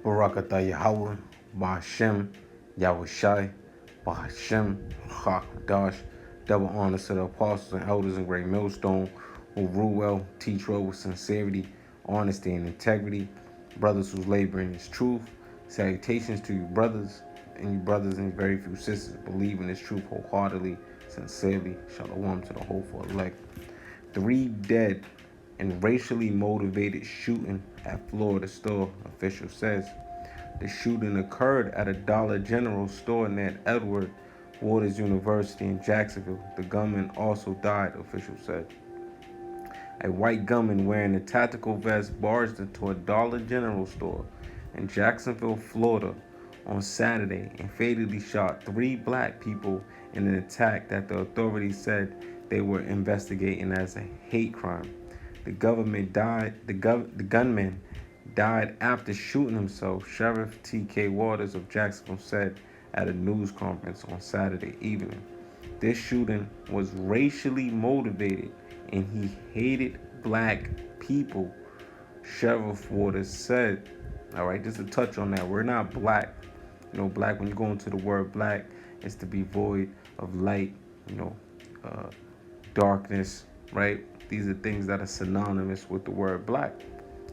Barakatah Yahweh, Bahashem, Yahushai, Bahashem, Hakadosh. Double honors to the apostles and elders in Great Millstone who rule well, teach well with sincerity, honesty, and integrity. Brothers whose labor in His truth. Salutations to you, brothers, and you brothers and very few sisters believe in this truth wholeheartedly, sincerely. Shalom to the hopeful elect. 3 dead in racially motivated shooting at Florida store, official says. The shooting occurred at a Dollar General store near Edward Waters University in Jacksonville. The gunman also died, officials said. A white gunman wearing a tactical vest barged into a Dollar General store in Jacksonville, Florida on Saturday and fatally shot 3 black people in an attack that the authorities said they were investigating as a hate crime. The gunman died after shooting himself, Sheriff T.K. Waters of Jacksonville said at a news conference on Saturday evening. This shooting was racially motivated and he hated black people, Sheriff Waters said. All right, just a touch on that. We're not black. Black, when you go into the word black, it's to be void of light, darkness, right? These are things that are synonymous with the word black.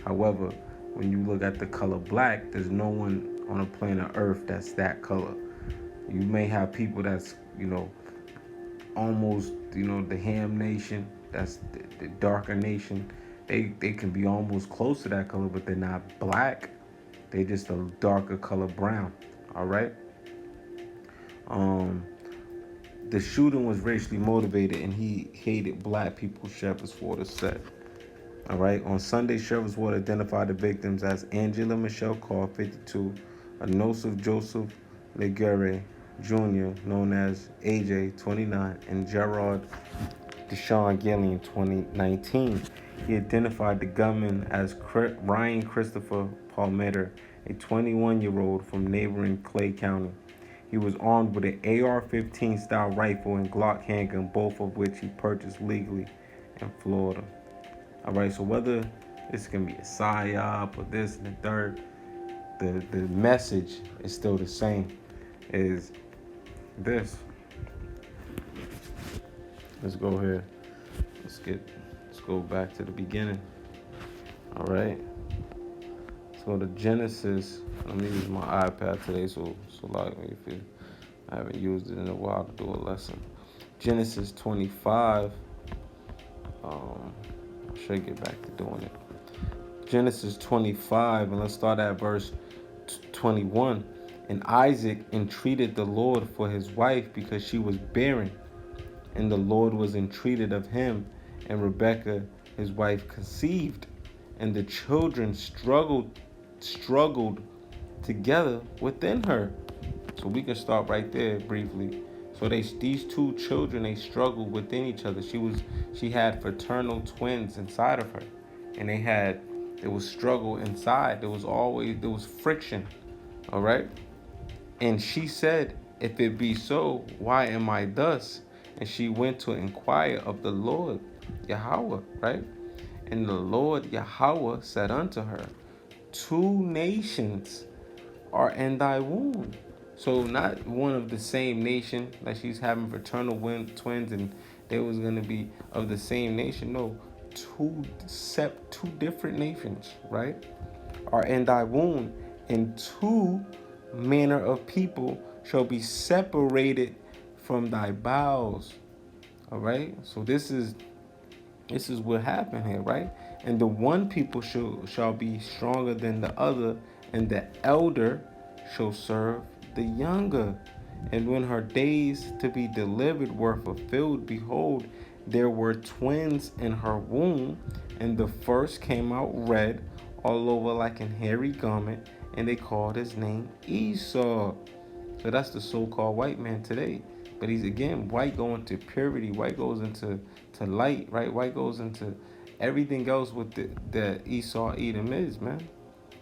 However, when you look at the color black, there's no one on a planet Earth that's that color. You may have people that's, almost, the Ham Nation, that's the darker nation. They can be almost close to that color, but they're not black. They just a darker color brown. All right. The shooting was racially motivated, and he hated black people. Sheriff Waters said. All right. On Sunday, Sheriff Waters identified the victims as Angela Michelle Carr, 52, Anosif Joseph Legere Jr., known as AJ, 29, and Gerard Deshaun Gillian, 2019. He identified the gunman as Ryan Christopher Palmeter, a 21-year-old from neighboring Clay County. He was armed with an AR-15 style rifle and Glock handgun, both of which he purchased legally in Florida. All right, so whether this can be a psyop or this and the third, the message is still the same. Is this? Let's go here. Let's go back to the beginning. All right. Let's go to Genesis. Let me use my iPad today, so like if I haven't used it in a while to do a lesson. Genesis 25. I should get back to doing it. Genesis 25, and let's start at verse 21. And Isaac entreated the Lord for his wife because she was barren. And the Lord was entreated of him, and Rebekah, his wife, conceived. And the children struggled together within her. So we can start right there briefly. So these 2 children, they struggled within each other. She had fraternal twins inside of her, and there was struggle inside. There was friction. All right. And she said, if it be so, why am I thus? And she went to inquire of the Lord Yahweh, right? And the Lord Yahweh said unto her, 2 nations are in thy womb. So not one of the same nation, like she's having fraternal twins and they was going to be of the same nation. No, two different nations, right, are in thy womb, and 2 manner of people shall be separated from thy bowels. All right, so this is what happened here, right? And the one people shall be stronger than the other, and the elder shall serve the younger. And when her days to be delivered were fulfilled, behold, there were twins in her womb, and the first came out red all over like an hairy garment, and they called his name Esau. So that's the so-called white man today. But he's, again, white going to purity. White goes into light, right? White goes into everything else with the Esau Edom is, man.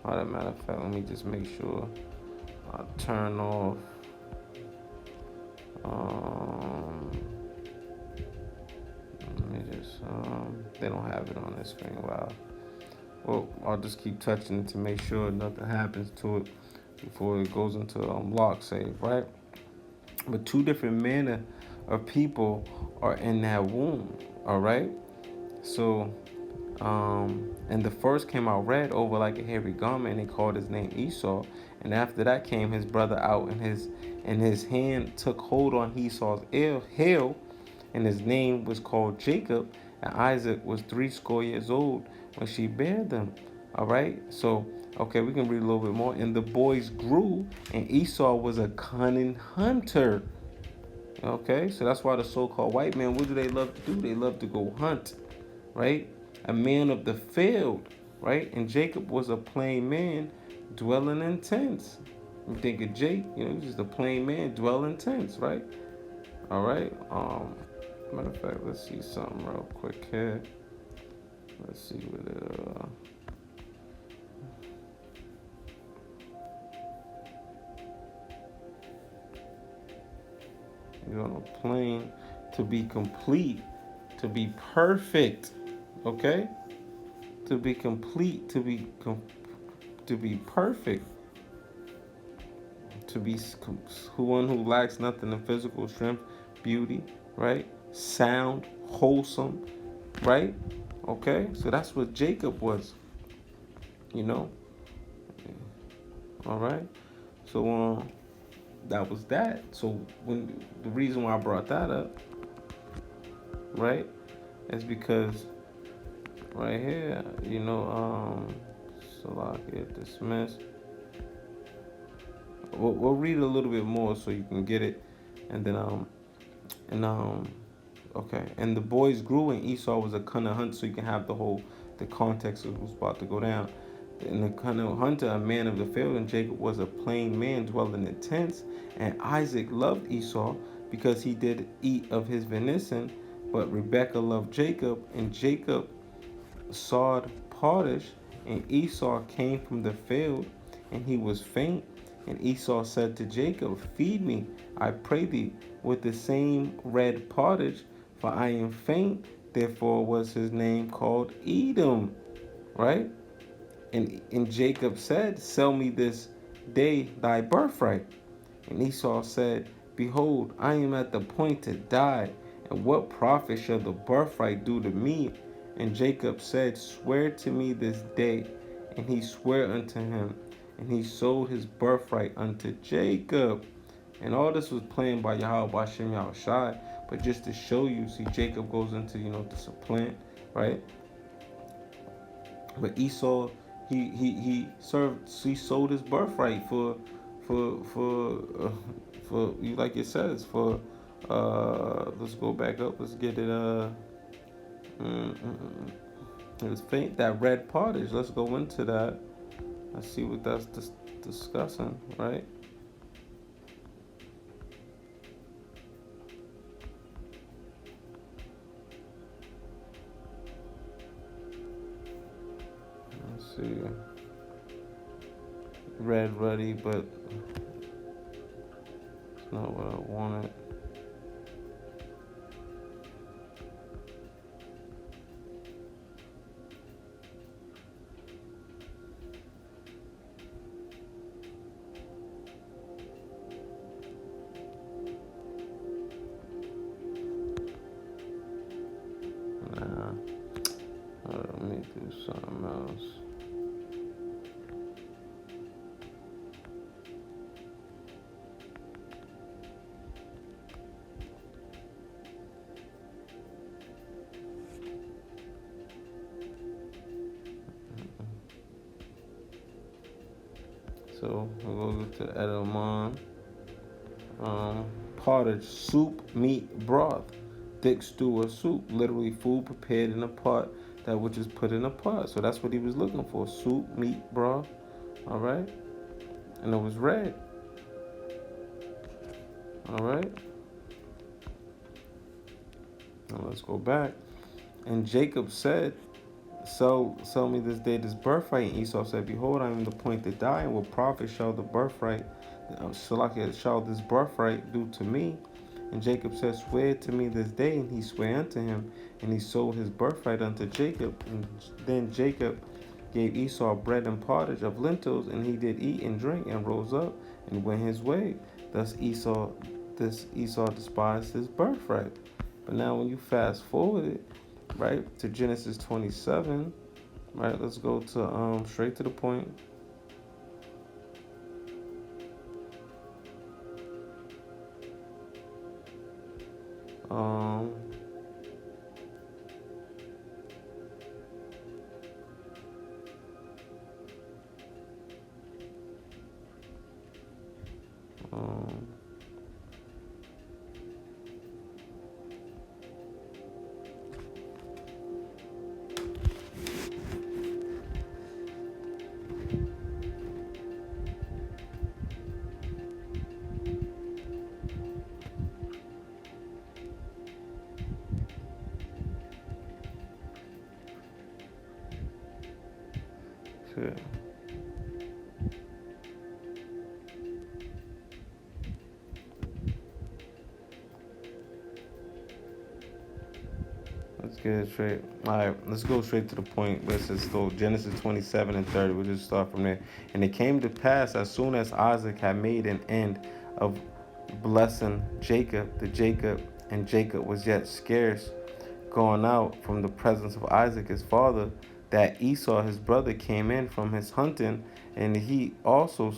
All that matter of fact, let me just make sure I turn off. Let me just, they don't have it on the screen. Wow. Well, I'll just keep touching it to make sure nothing happens to it before it goes into lock save, right? But two different manner of people are in that womb, all right? So, and the first came out red over like a hairy garment, and they called his name Esau. And after that came his brother out, and his hand took hold on Esau's heel, and his name was called Jacob. And Isaac was 80 old when she bare them. All right, so okay, we can read a little bit more. And the boys grew, and Esau was a cunning hunter. Okay, so that's why the so-called white man, what do they love to do? They love to go hunt, right? A man of the field, right? And Jacob was a plain man dwelling in tents. You think of Jake, he's just a plain man dwelling in tents, right? All right. Matter of fact, let's see something real quick here. Let's see what you're on a plane to be complete, to be perfect, okay? To be complete, to be perfect, to be one who lacks nothing in physical strength, beauty, right? Sound, wholesome, right? Okay, so that's what Jacob was, you know. All right, so that was that. So when the reason why I brought that up, right, is because right here, so I get dismissed. We'll read a little bit more so you can get it, and then and okay. And the boys grew, and Esau was a cunning hunter, so you can have the context of what's about to go down. And the cunning hunter, a man of the field, and Jacob was a plain man dwelling in tents. And Isaac loved Esau because he did eat of his venison, but Rebekah loved Jacob, and Jacob sawed pottage, and Esau came from the field, and he was faint. And Esau said to Jacob, feed me, I pray thee, with the same red pottage, for I am faint. Therefore was his name called Edom, right? And Jacob said, sell me this day thy birthright. And Esau said, behold, I am at the point to die, and what profit shall the birthright do to me? And Jacob said, swear to me this day. And he sware unto him, and he sold his birthright unto Jacob. And all this was planned by Yahweh Bashem Yahushai. But just to show you, see, Jacob goes into, to supplant, right? But Esau, he sold his birthright for you, like it says, for let's go back up, let's get it it was faint, that red pottage. Let's go into that. Let's see what that's discussing, right? Let's see. Red ruddy, but it's not what I wanted. Let me do something else. So we'll go to Edamon. Pottage, soup, meat, broth. Thick stew or soup, literally food prepared in a pot, that which is put in a pot. So that's what he was looking for, soup, meat, broth. All right, and it was red. All right, now let's go back. And Jacob said, sell me this day this birthright. And Esau said, behold, I am the point to die, and what profit shall the birthright, shall this birthright do to me? And Jacob said, swear to me this day. And he sware unto him, and he sold his birthright unto Jacob. And then Jacob gave Esau bread and pottage of lentils, and he did eat and drink, and rose up and went his way. Thus Esau despised his birthright. But now when you fast forward it, right, to Genesis 27, right, let's go to straight to the point. Um, um, shit. Let's get it straight. All right, let's go straight to the point. This is so Genesis 27 and 30. We'll just start from there. And it came to pass as soon as Isaac had made an end of blessing Jacob, and Jacob was yet scarce gone out from the presence of Isaac his father, that Esau his brother came in from his hunting, and he also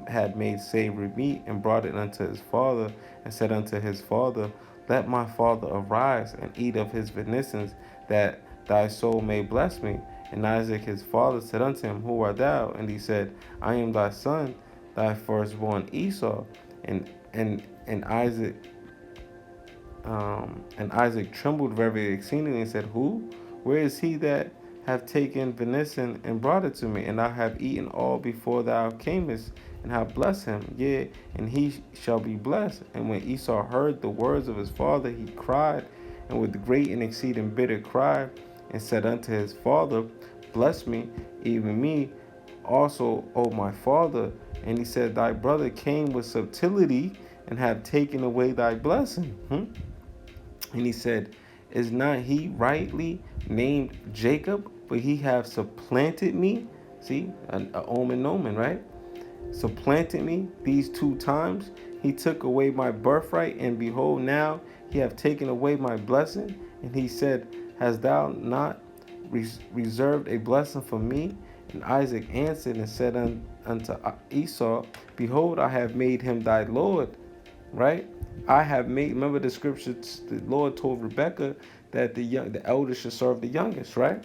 had made savory meat and brought it unto his father, and said unto his father, let my father arise and eat of his venison, that thy soul may bless me. And Isaac his father said unto him, who art thou? And he said, I am thy son, thy firstborn Esau. And Isaac trembled very exceedingly and said, who? Where is he that have taken venison and brought it to me? And I have eaten all before thou camest, and have blessed him. Yea, and he shall be blessed. And when Esau heard the words of his father, he cried, and with great and exceeding bitter cry, and said unto his father, bless me, even me also, O my father. And he said, thy brother came with subtlety, and have taken away thy blessing. And he said, is not he rightly named Jacob, but he have supplanted me? See, a omen, right? Supplanted me these two times. He took away my birthright, and behold, now he have taken away my blessing. And he said, hast thou not reserved a blessing for me? And Isaac answered and said unto Esau, behold, I have made him thy Lord. Right? I have made, remember the scriptures, the Lord told Rebekah that the elder should serve the youngest, right?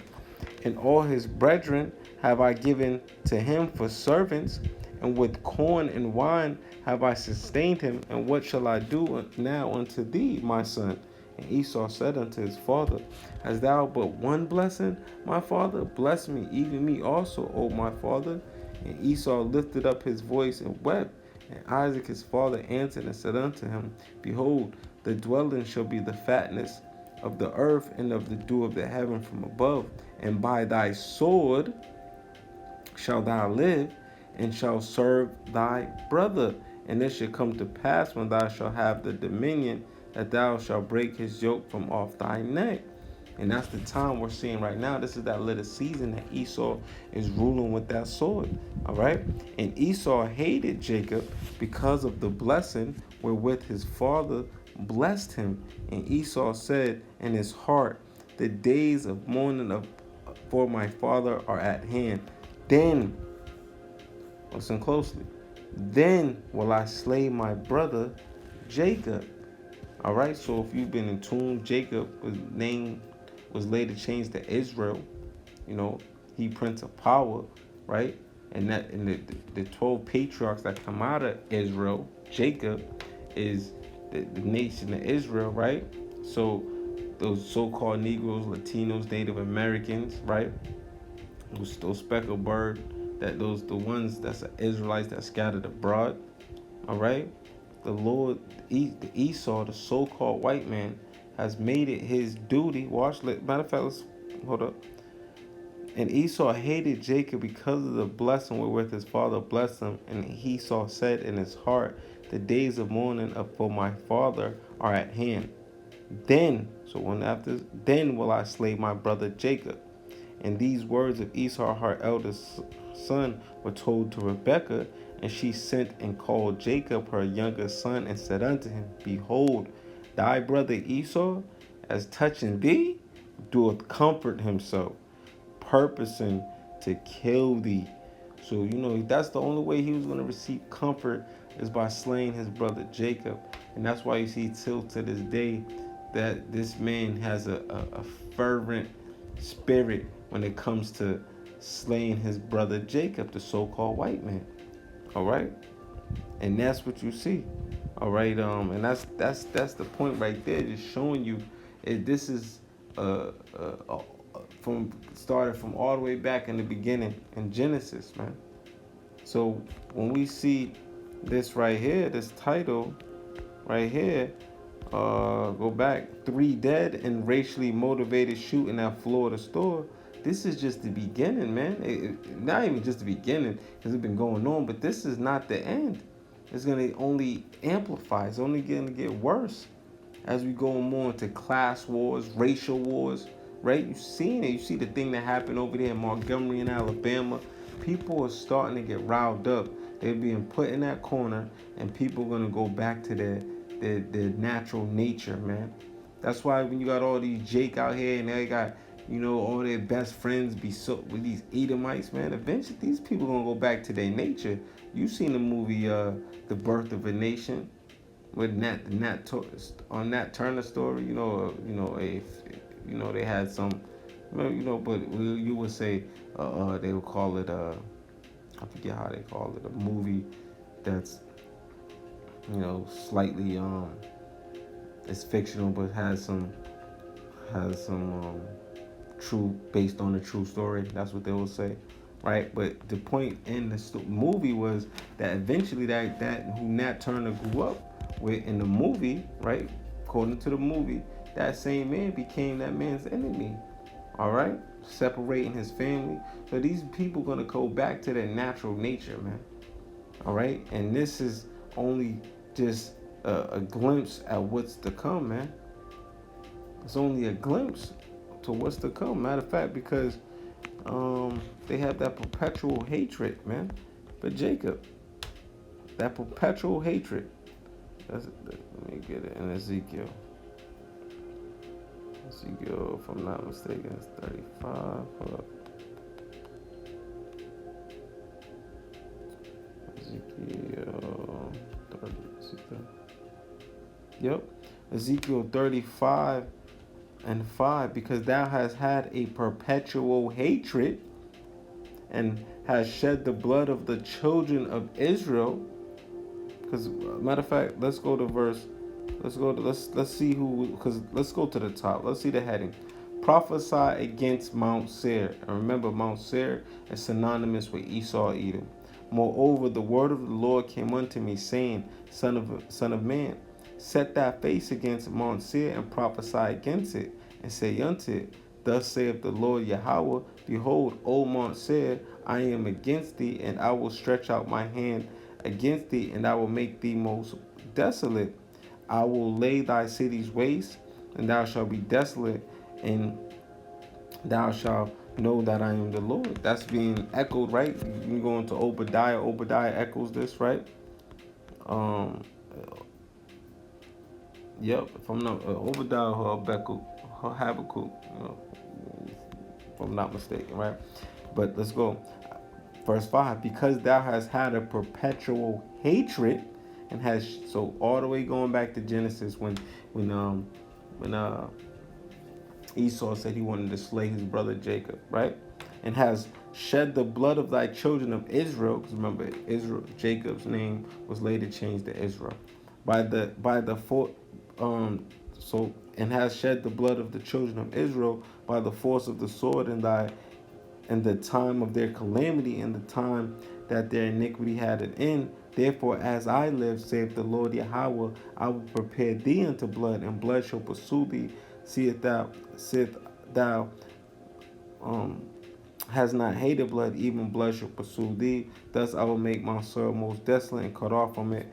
And all his brethren have I given to him for servants, and with corn and wine have I sustained him. And what shall I do now unto thee, my son? And Esau said unto his father, hast thou but one blessing, my father? Bless me, even me also, O my father. And Esau lifted up his voice and wept. And Isaac his father answered and said unto him, behold, the dwelling shall be the fatness of the earth and of the dew of the heaven from above. And by thy sword shalt thou live, and shall serve thy brother. And it shall come to pass, when thou shalt have the dominion, that thou shalt break his yoke from off thy neck. And that's the time we're seeing right now. This is that little season that Esau is ruling with that sword. All right. And Esau hated Jacob because of the blessing wherewith his father blessed him. And Esau said in his heart, the days of mourning for my father are at hand. Then, listen closely, then will I slay my brother Jacob. All right. So if you've been in tune, Jacob was later changed to Israel. You know, he prince of power, right? And the 12 patriarchs that come out of Israel, Jacob is the nation of Israel, right? So those so-called Negroes, Latinos, Native Americans, right? Those speckled bird, the ones that's the Israelites that scattered abroad, all right? The Lord, the Esau, the so-called white man, has made it his duty. Matter of fact, let's hold up. And Esau hated Jacob because of the blessing wherewith his father blessed him. And Esau said in his heart, the days of mourning for my father are at hand. Then will I slay my brother Jacob. And these words of Esau, her eldest son, were told to Rebekah, and she sent and called Jacob, her youngest son, and said unto him, Behold, thy brother Esau, as touching thee, doeth comfort himself, purposing to kill thee. So, that's the only way he was going to receive comfort is by slaying his brother Jacob. And that's why you see till to this day that this man has a fervent spirit when it comes to slaying his brother Jacob, the so-called white man. All right? And that's what you see. All right, and that's the point right there, just showing you this is from started from all the way back in the beginning in Genesis, man. So when we see this right here, this title right here, go back, 3 dead and racially motivated shooting at Florida store. This is just the beginning, man. Not even just the beginning, because it's been going on, but this is not the end. It's going to only amplify. It's only going to get worse as we go more into class wars, racial wars, right? You've seen it. You see the thing that happened over there in Montgomery in Alabama. People are starting to get riled up. They're being put in that corner, and people are going to go back to their natural nature, man. That's why when you got all these Jake out here and they got, all their best friends be so with these Edomites, man, eventually these people gonna go back to their nature. You seen the movie The Birth of a Nation with on Nat Turner story, they had some, but you would say they would call it I forget how they call it, a movie that's slightly it's fictional but has some true, based on a true story. That's what they will say, right? But the point in the movie was that eventually that who Nat Turner grew up with in the movie, right? According to the movie, that same man became that man's enemy. All right, separating his family. So these people gonna go back to their natural nature, man. All right, and this is only just a glimpse at what's to come, man. It's only a glimpse to what's to come. Matter of fact, because they have that perpetual hatred, man, for Jacob. That perpetual hatred. Let me get it in Ezekiel. Ezekiel, if I'm not mistaken, it's 35. Hold up. Ezekiel 30. Yep. Ezekiel 35 and 5, because thou hast had a perpetual hatred and has shed the blood of the children of Israel. Because matter of fact, let's go to verse. Let's see who. Because let's go to the top. Let's see the heading. Prophesy against Mount Seir. And remember, Mount Seir is synonymous with Esau, Edom. Moreover, the word of the Lord came unto me, saying, Son of man, set thy face against Mount Seir and prophesy against it, and say unto it, Thus saith the Lord Yahweh, Behold, O Mount Seir, I am against thee, and I will stretch out my hand against thee, and I will make thee most desolate. I will lay thy cities waste, and thou shalt be desolate, and thou shalt know that I am the Lord. That's being echoed, right? You go into Obadiah. Obadiah echoes this, right? Um, Yep, if I'm not Obadiah or Habakkuk, if I'm not mistaken, right? But let's go. Verse 5, because thou hast had a perpetual hatred and has, so all the way going back to Genesis when Esau said he wanted to slay his brother Jacob, right? And has shed the blood of thy children of Israel, because remember Israel, Jacob's name was later changed to Israel. So and has shed the blood of the children of Israel by the force of the sword in the time of their calamity, in the time that their iniquity had an end. Therefore, as I live, saith the Lord Yahweh, I will prepare thee unto blood, and blood shall pursue thee. Seest thou has not hated blood, even blood shall pursue thee. Thus I will make my soil most desolate, and cut off from it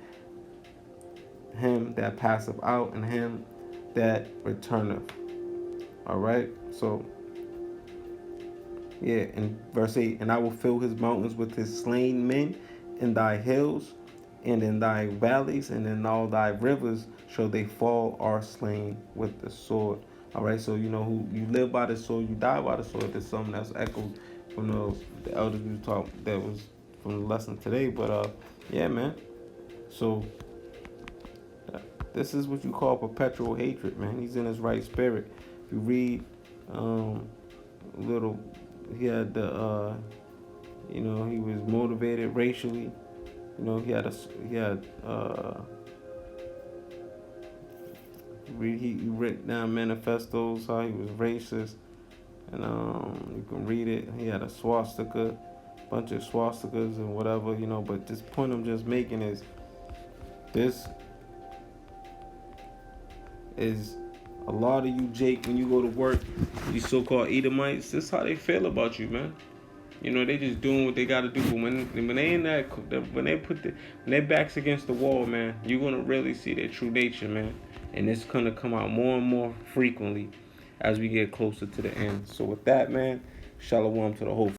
him that passeth out, and him that returneth. All right, so Yeah, in verse 8, and I will fill his mountains with his slain men, in thy hills, and in thy valleys, and in all thy rivers shall they fall or slain with the sword. All right, so you know who you live by the sword, you die by the sword. There's something that's echoed from the elders we talked that was from the lesson today. But yeah, man. So this is what you call perpetual hatred, man. He's in his right spirit. If you read little, he had the he was motivated racially. He had he wrote down manifestos how he was racist, and you can read it. He had a swastika, bunch of swastikas and whatever, But this point I'm just making is this is a lot of you, Jake, when you go to work, these so-called Edomites. This is how they feel about you, man. They just doing what they got to do. But when they in that, when their backs against the wall, man, you're gonna really see their true nature, man. And it's gonna come out more and more frequently as we get closer to the end. So with that, man, shalom to the whole.